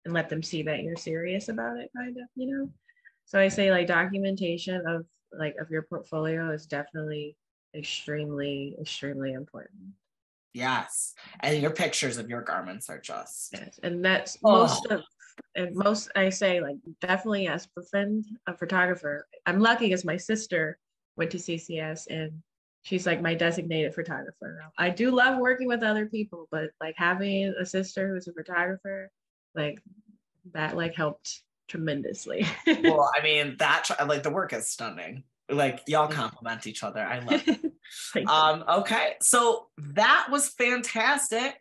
and let them see that you're serious about it, kind of, So I say like documentation of your portfolio is definitely extremely, extremely important. Yes. And your pictures of your garments are just. Yes. And that's I say like definitely as a photographer. I'm lucky because my sister went to CCS and she's like my designated photographer. I do love working with other people, but like having a sister who's a photographer, like that like helped tremendously. Well, I mean, that like the work is stunning. Like y'all compliment each other. I love it. Okay, so that was fantastic.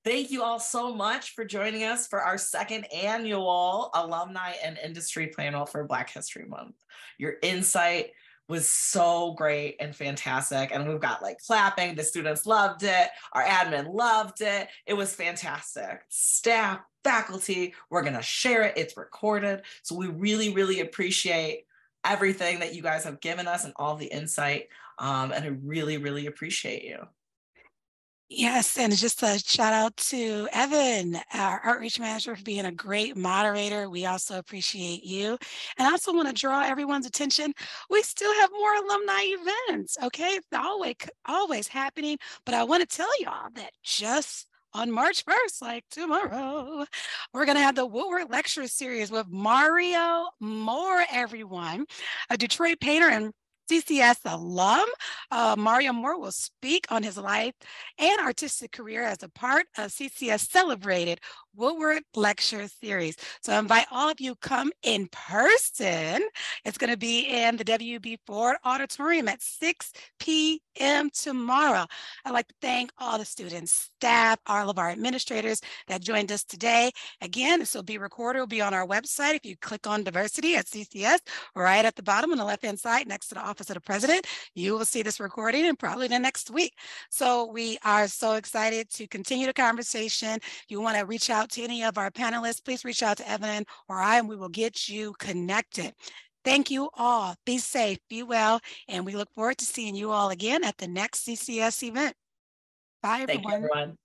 Thank you all so much for joining us for our second annual Alumni and Industry Panel for Black History Month. Your insight was so great and fantastic. And we've got like clapping. The students loved it. Our admin loved it. It was fantastic. Staff, faculty, we're going to share it. It's recorded. So we really, really appreciate everything that you guys have given us and all the insight. And I really, really appreciate you. Yes, and just a shout out to Evan, our outreach manager, for being a great moderator. We also appreciate you. And I also want to draw everyone's attention. We still have more alumni events, okay? It's always happening. But I want to tell y'all that just on March 1st, like tomorrow, we're going to have the Woodward Lecture Series with Mario Moore, everyone, a Detroit painter and CCS alum, Mario Moore will speak on his life and artistic career as a part of CCS Celebrated Woodward Lecture Series. So I invite all of you come in person. It's going to be in the WB Ford Auditorium at 6 p.m. tomorrow. I'd like to thank all the students, staff, all of our administrators that joined us today. Again, this will be recorded, will be on our website. If you click on diversity at CCS, right at the bottom on the left-hand side next to the Office of the President, you will see this recording and probably the next week. So we are so excited to continue the conversation. If you want to reach out to any of our panelists, please reach out to Evelyn or I, and we will get you connected. Thank you all. Be safe, be well, and we look forward to seeing you all again at the next CCS event. Bye, everyone. Thank you, everyone.